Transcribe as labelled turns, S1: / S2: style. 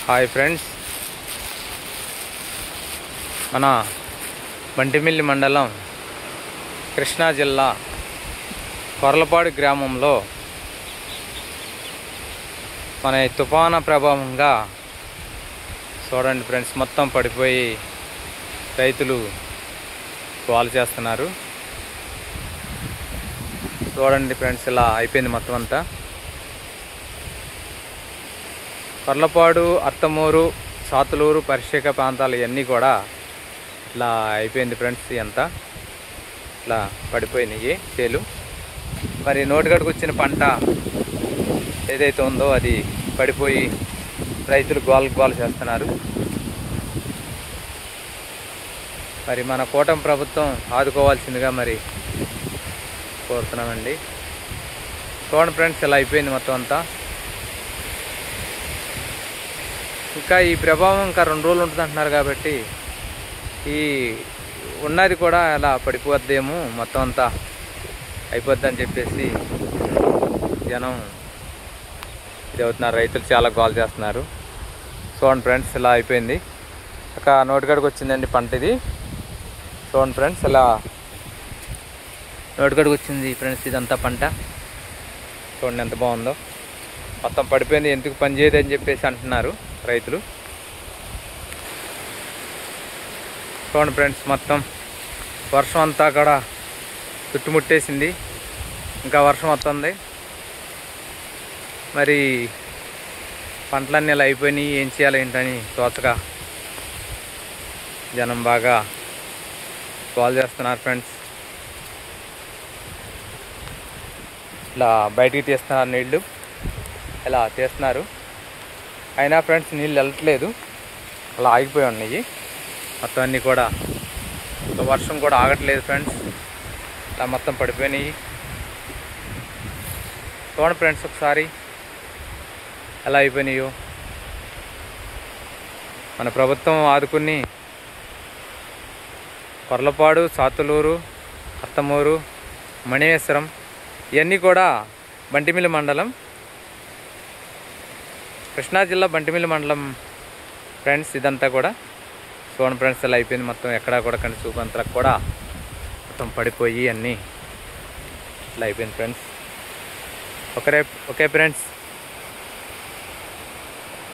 S1: Hi friends, మన బంటిమిల్లి మండలం కృష్ణా జిల్లా కొర్లపాడు గ్రామంలో మన తుఫాను ప్రభావంగా చూడండి ఫ్రెండ్స్, మొత్తం పడిపోయి రైతులు గోల చేస్తున్నారు. చూడండి ఫ్రెండ్స్, ఇలా అయిపోయింది మొత్తం అంతా. కొర్లపాడు, అర్తమూరు, సాతులూరు పరిషేక ప్రాంతాలు ఇవన్నీ కూడా ఇట్లా అయిపోయింది ఫ్రెండ్స్. అంతా ఇట్లా పడిపోయినాయి చేలు. మరి నోటిగడుకు వచ్చిన పంట ఏదైతే ఉందో అది పడిపోయి రైతులు గోల చేస్తున్నారు. మరి మన కూటమి ప్రభుత్వం ఆదుకోవాల్సిందిగా మరి కోరుతున్నామండి. చూడండి ఫ్రెండ్స్, ఇలా అయిపోయింది మొత్తం అంతా. ఇంకా ఈ ప్రభావం ఇంకా 2 రోజులు ఉంటుంది అంటున్నారు కాబట్టి ఈ ఉన్నది కూడా అలా పడిపోద్దేమో, మొత్తం అంతా అయిపోద్ది అని చెప్పేసి జనం ఇది అవుతున్నారు. రైతులు చాలా గోల చేస్తున్నారు. చూడండి ఫ్రెండ్స్, ఇలా అయిపోయింది. ఒక నోటిగడికి వచ్చిందండి పంట ఇది. చూడండి ఫ్రెండ్స్, ఇలా నోటిగడికి వచ్చింది ఫ్రెండ్స్. ఇదంతా పంట చూడండి ఎంత బాగుందో. మొత్తం పడిపోయింది, ఎందుకు పని చేయదు అని చెప్పేసి అంటున్నారు రైతులు. చూడండి ఫ్రెండ్స్, మొత్తం వర్షం అంతా కూడా చుట్టుముట్టేసింది. ఇంకా వర్షం వస్తుంది. మరి పంటలన్నీ ఇలా అయిపోయినాయి, ఏం చేయాలి ఏంటని తోచగా జనం బాగా కాల్ చేస్తున్నారు ఫ్రెండ్స్. ఇలా బయటికి తీస్తున్నారు నీళ్ళు, ఇలా తీస్తున్నారు. అయినా ఫ్రెండ్స్ నీళ్ళు వెళ్ళట్లేదు, అలా ఆగిపోయి ఉన్నాయి మొత్తం అన్నీ కూడా. వర్షం కూడా ఆగట్లేదు ఫ్రెండ్స్, ఇలా మొత్తం పడిపోయినాయి. చూడండి ఫ్రెండ్స్ ఒకసారి ఎలా అయిపోయినాయో. మన ప్రభుత్వం ఆదుకుని కొర్లపాడు, సాతులూరు, అత్తమూరు, మణివేశ్వరం ఇవన్నీ కూడా బంటిమిల్లి మండలం, కృష్ణా జిల్లా బంటిమిల్లి మండలం ఫ్రెండ్స్. ఇదంతా కూడా చూడండి ఫ్రెండ్స్, ఇలా అయిపోయింది మొత్తం. ఎక్కడా కూడా కంటి చూపంతలకు కూడా మొత్తం పడిపోయి అన్నీ ఇలా అయిపోయింది ఫ్రెండ్స్. Okay friends.